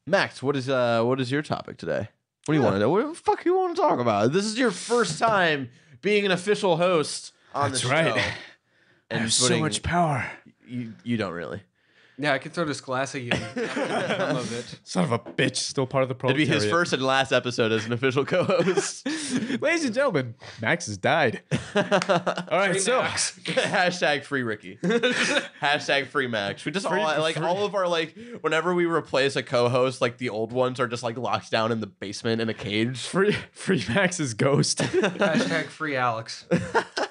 Max, what is your topic today? What do you want to know? What the fuck do you want to talk about? This is your first time being an official host on the show. That's right. And I have so much power. You don't really. Yeah, I could throw this glass at you. Some of it. Son of a bitch, still part of the It'd proletariat. be his first and last episode as an official co-host. Ladies and gentlemen, Max has died. All right, Free so Max. Hashtag free Ricky. Hashtag free Max. We just all of our whenever we replace a co-host, like the old ones are just like locked down in the basement in a cage. free Max's ghost. Hashtag free Alex.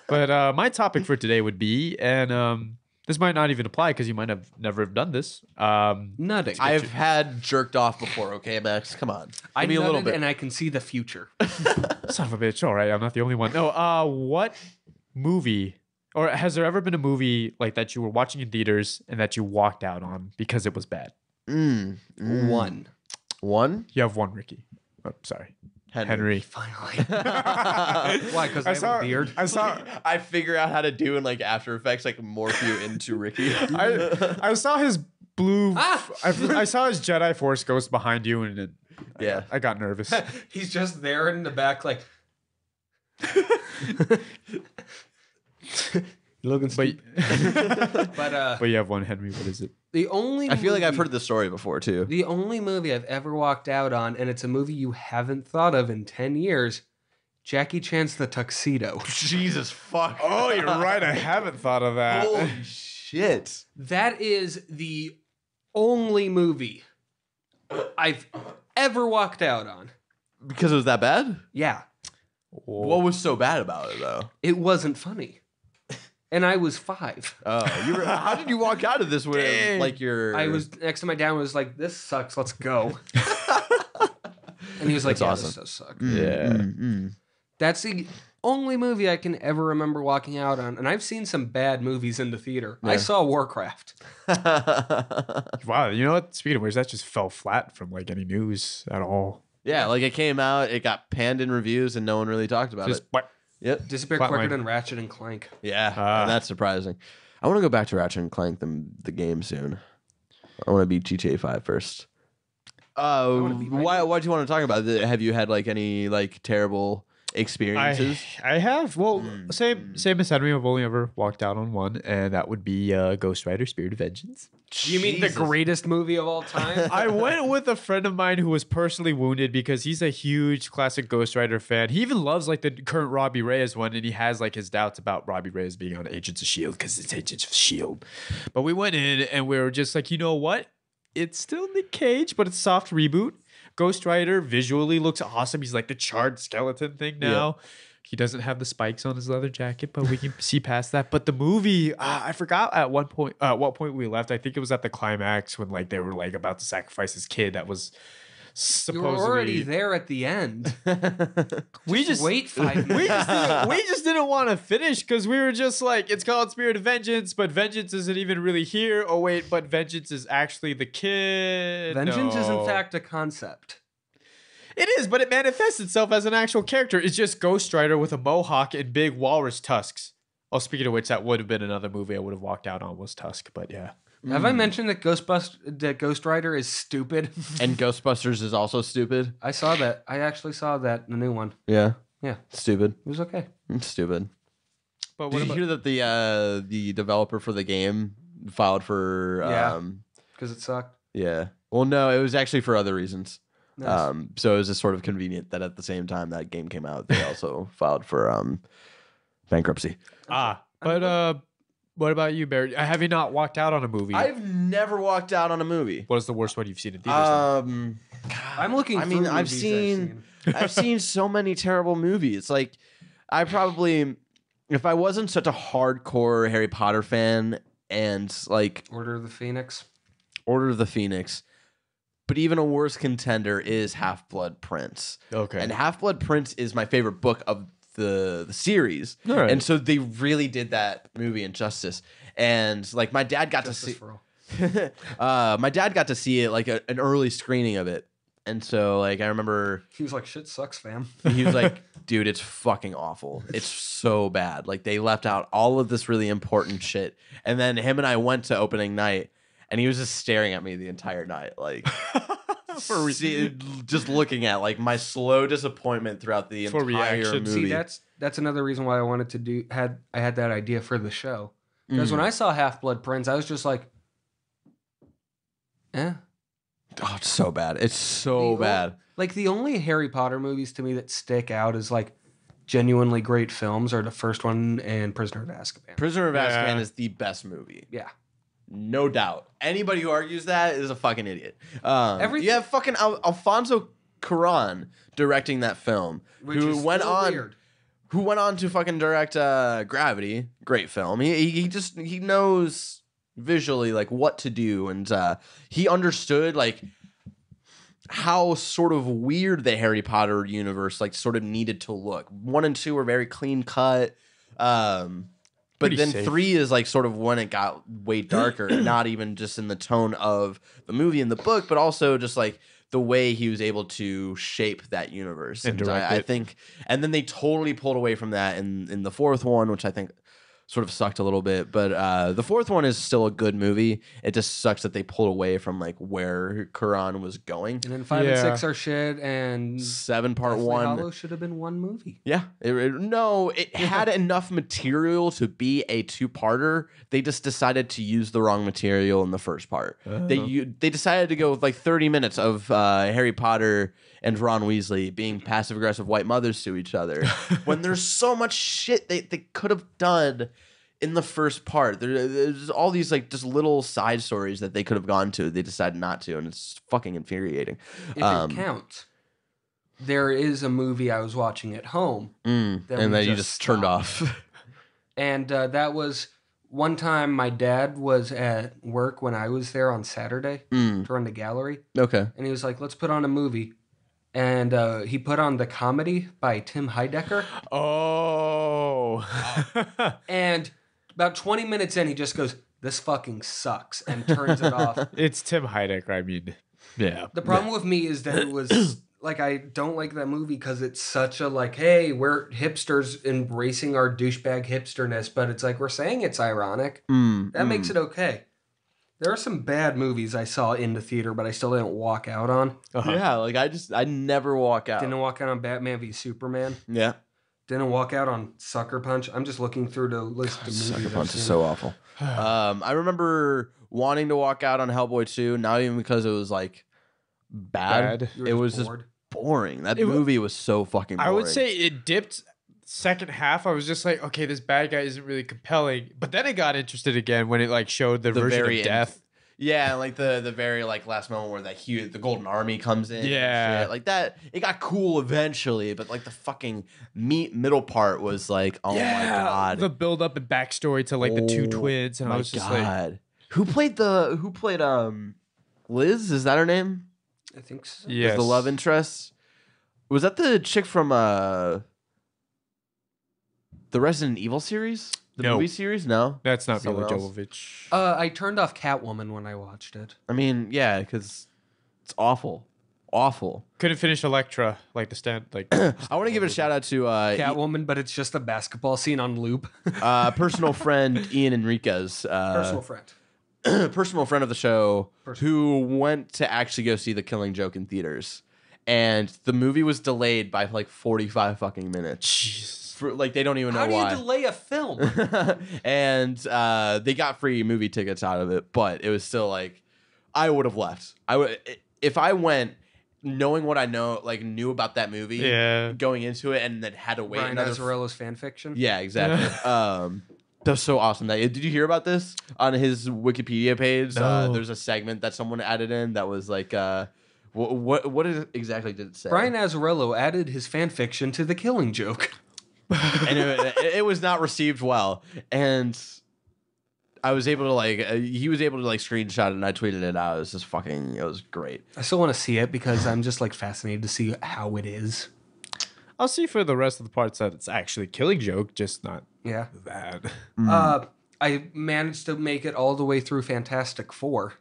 But my topic for today would be, and this might not even apply because you might have never have done this. Nutting. I've had jerked off before, okay, Max? Come on. I Give me a little nutted bit. and I can see the future. Son of a bitch. All right, I'm not the only one. No, what movie, or has there ever been a movie like that you were watching in theaters and that you walked out on because it was bad? One. One? You have one, Ricky. Oh, sorry. Henry. Finally. Why? Because I have a beard? I figure out how to do in like After Effects, like morph you into Ricky. I saw his blue. I saw his Jedi Force ghost behind you, and I got nervous. He's just there in the back, like. Looking stupid. But you have one, Henry. What is it? the only I feel like I've movie- heard this story before too. The only movie I've ever walked out on, and it's a movie you haven't thought of in 10 years, Jackie Chan's The Tuxedo. Jesus fuck. Oh, you're right. I haven't thought of that. Holy shit. That is the only movie I've ever walked out on. Because it was that bad? Yeah, What was so bad about it though? it wasn't funny. And I was 5. Oh, how did you walk out of this with like your? I was next to my dad, was like, "This sucks. Let's go." And he was like, That's "Yeah, awesome. this does suck." Yeah. That's the only movie I can ever remember walking out on. And I've seen some bad movies in the theater. I saw Warcraft. Wow. You know what? Speaking of which, that just fell flat from like any news at all. Yeah, like it came out, it got panned in reviews, and no one really talked about Just it. what? Yep. Disappear Flatline. quicker than Ratchet and Clank. Yeah, and that's surprising. I want to go back to Ratchet and Clank the game soon. I want to beat GTA 5 first. Why do you want to talk about it? Have you had like any like terrible experiences? I have. Well, same as Henry. I've only ever walked out on one, and that would be Ghost Rider: Spirit of Vengeance. You mean the greatest movie of all time? I went with a friend of mine who was personally wounded because he's a huge classic Ghost Rider fan. He even loves like the current Robbie Reyes one, and he has like his doubts about Robbie Reyes being on Agents of S.H.I.E.L.D. because it's Agents of S.H.I.E.L.D. But we went in and we were just like, you know what? It's still Nick Cage, but it's a soft reboot. Ghost Rider visually looks awesome. He's like the charred skeleton thing now. He doesn't have the spikes on his leather jacket, but we can see past that. But the movie, I forgot at what point we left. I think it was at the climax when like they were like about to sacrifice his kid. That was You were supposedly already there at the end. we just Wait 5 minutes. we just didn't want to finish because we were just like, it's called Spirit of Vengeance, but vengeance isn't even really here. Oh wait, but vengeance is actually the kid. Vengeance is in No. fact a concept. It is, but it manifests itself as an actual character. It's just Ghost Rider with a mohawk and big walrus tusks. Oh, speaking of which, that would have been another movie I would have walked out on was Tusk, but yeah. Have I mentioned that Ghost Rider is stupid? And Ghostbusters is also stupid. I saw that. I actually saw that, the new one. Yeah, Yeah, stupid. it was okay. It's stupid. But Did you hear that the developer for the game filed for? Yeah. Because it sucked. Yeah. Well, no, it was actually for other reasons. Nice. So it was just sort of convenient that at the same time that game came out, they also filed for bankruptcy. But what about you, Barry? Have you not walked out on a movie? I've never walked out on a movie. What is the worst one you've seen in theaters? I'm looking. I mean, through I've movies seen I've seen so many terrible movies. Like, I probably, if I wasn't such a hardcore Harry Potter fan and like Order of the Phoenix. Order of the Phoenix, but even a worse contender is Half-Blood Prince. Okay. And Half-Blood Prince is my favorite book of the series. All right. And so they really did that movie injustice. And like my dad got Justice to for see all. my dad got to see it like an early screening of it. And so like I remember He was like, "Shit sucks, fam." he was like, dude, it's fucking awful. It's so bad. Like they left out all of this really important shit. And then him and I went to opening night and he was just staring at me the entire night, like just looking at like my slow disappointment throughout the entire reaction. movie. See, that's another reason why I wanted to I had that idea for the show. Because when I saw Half-Blood Prince, I was just like, eh. Oh, it's so bad. It's so bad. Like, the only Harry Potter movies to me that stick out as, like, genuinely great films are the first one and Prisoner of Azkaban. Prisoner of Azkaban is the best movie. Yeah. No doubt. Anybody who argues that is a fucking idiot. Everything- You have fucking Alfonso Cuarón directing that film, Which who is went still on weird. who went on to fucking direct Gravity. Great film. He knows visually like what to do, and he understood like how sort of weird the Harry Potter universe like sort of needed to look. 1 and 2 were very clean cut. But Pretty then safe. 3 is like sort of when it got way darker, not even just in the tone of the movie and the book, but also just like the way he was able to shape that universe. And direct I it. think, and then they totally pulled away from that in the 4th one, which I think sort of sucked a little bit. But the 4th one is still a good movie. It just sucks that they pulled away from like where Cuarón was going. And then 5 and Yeah. 6 are shit, and 7 part Deathly 1. Hallows should have been one movie. Yeah, it had enough material to be a 2-parter. They just decided to use the wrong material in the first part. They decided to go with like 30 minutes of Harry Potter and Ron Weasley being passive aggressive white mothers to each other when there's so much shit they could have done in the first part. There's all these like just little side stories that they could have gone to. They decided not to, and it's fucking infuriating. If it counts, there is a movie I was watching at home. And we then you just just turned stopped. off. And that was one time my dad was at work when I was there on Saturday to run the gallery. Okay. And he was like, let's put on a movie. And he put on The Comedy by Tim Heidecker. Oh. And about 20 minutes in, he just goes, this fucking sucks, and turns it off. It's Tim Heidecker. I mean, yeah. The problem with me is that it was like, I don't like that movie because it's such a like, hey, we're hipsters embracing our douchebag hipsterness, but it's like we're saying it's ironic. That makes it okay. There are some bad movies I saw in the theater, but I still didn't walk out on. Yeah, like I never walk out. Didn't walk out on Batman v Superman. Yeah. Didn't walk out on Sucker Punch. I'm just looking through the list of movies. Sucker I've Punch is seen. so awful. I remember wanting to walk out on Hellboy 2, not even because it was like bad. You were It just was just bored. boring. That It wa- movie was so fucking boring. I would say it dipped second half. I was just like, okay, this bad guy isn't really compelling. But then I got interested again when it like showed the version very of end. death. Yeah, like the very like last moment where that the Golden Army comes in. and Yeah. shit. Like that. It got cool eventually, but like the fucking middle part was like, oh my god, The build up and backstory to like the two Oh twins, and I my was just like, god. Who played Liz? Is that her name? I think so. yes, Is the love interest? Was that the chick from the Resident Evil series? The No. movie series? No. That's not Someone Mila else? Jovovich. I turned off Catwoman when I watched it. I mean, yeah, because it's awful. Awful. Couldn't finish Elektra like the stand. Like I want to give a shout out to Catwoman, but it's just a basketball scene on loop. personal friend Ian Enriquez, Personal friend. personal friend of the show, who went to actually go see The Killing Joke in theaters, and the movie was delayed by like 45 fucking minutes. Jesus. For, like they don't even know How do why. you delay a film? And they got free movie tickets out of it, but it was still like I would have left. I would if I went knowing what I knew about that movie, Yeah. going into it, and then had to wait Brian another. Azzarello's fan fiction. Yeah, exactly. That's so awesome. Did you hear about this on his Wikipedia page? No. There's a segment that someone added in that was like, exactly did it say? Brian Azzarello added his fan fiction to The Killing Joke. And it was not received well, and I was able to he was able to screenshot it, and I tweeted it out. It was just it was great. I still want to see it because I'm just fascinated to see how it is. I'll see for the rest of the parts that it's actually Killing Joke, just not Yeah. that. I managed to make it all the way through Fantastic Four.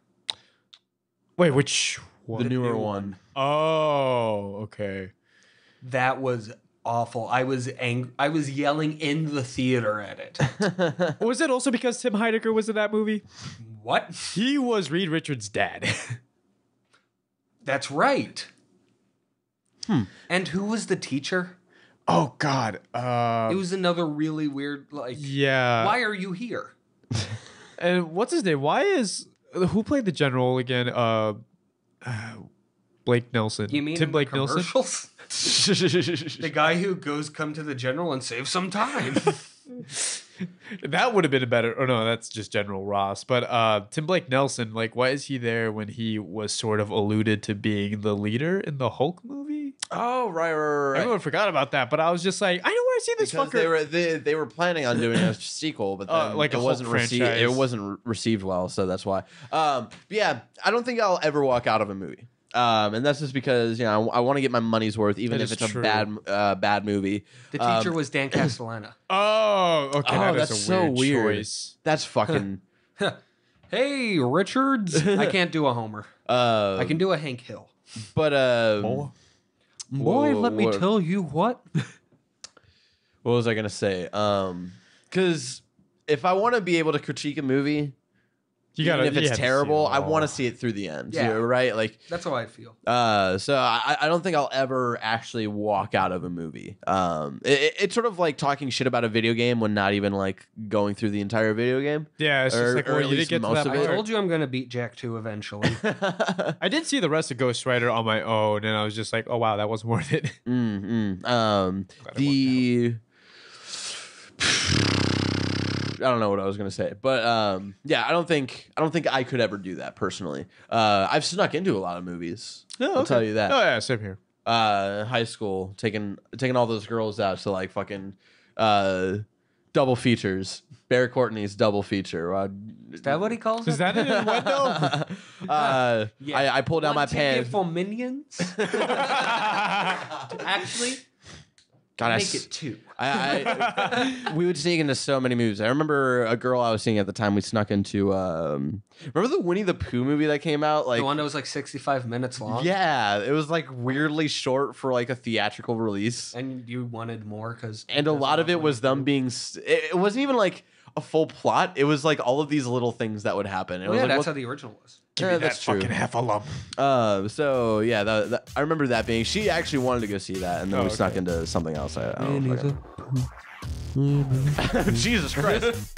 Wait, which The one? newer one. Oh, okay. That was awful. I was angry. I was yelling in the theater at it. Was it also because Tim Heidecker was in that movie? What? He was Reed Richards' dad. That's right. And who was the teacher? Oh God. It was another really weird, like, Yeah. why are you here? And what's his name? Who played the general again? Blake Nelson. You mean Tim Blake Nelson? commercials? The guy who goes come to the general and save some time. That would have been a better. Oh no, that's just General Ross. But Tim Blake Nelson, like, why is he there when he was sort of alluded to being the leader in the Hulk movie? Oh, right. Everyone forgot about that, but I was just like, I know where I see this Because fucker. they were planning on doing a sequel, but then like a it Hulk wasn't received. franchise. It wasn't received well, so that's why. But yeah, I don't think I'll ever walk out of a movie. And that's just because I want to get my money's worth, even That if is it's true. a bad movie. The teacher was Dan Castellaneta. Oh, okay. Oh, that is that's a so weird. choice. That's fucking. Hey, Richards. I can't do a Homer. I can do a Hank Hill. But Boy, let me tell you what. What was I gonna say? Because if I want to be able to critique a movie, even if it's terrible, I want to see it through the end. Yeah. Right. Like That's how I feel. so I don't think I'll ever actually walk out of a movie. It's sort of like talking shit about a video game when not even like going through the entire video game. Yeah, it's Or- just like, or well, at you least didn't get to most that of it. I part. told you I'm going to beat Jack 2 eventually. I did see the rest of Ghost Rider on my own, and I was just like, oh wow, that wasn't worth it. The I don't know what I was gonna say, but yeah, I don't think I could ever do that personally. I've snuck into a lot of movies. I'll tell you that. Oh yeah, same here. High school, taking all those girls out to like fucking double features. Bear Courtney's double feature. Is that what he calls Is it? that an innuendo? I pulled down my One ticket pants. for Minions? Actually, God, I make it 2. we would sneak into so many movies. I remember a girl I was seeing at the time. We snuck into. Remember the Winnie the Pooh movie that came out? Like The one that was like 65 minutes long? yeah, it was like weirdly short for like a theatrical release, And you wanted more because... and a lot of it was them being. It wasn't even like a full plot. It was like all of these little things that would happen. It was yeah, like, that's what- how the original was. Give me that that's true. fucking heffalump. So yeah, that I remember that being. She actually wanted to go see that, and then we okay. snuck into something else. I don't fucking- Jesus Christ.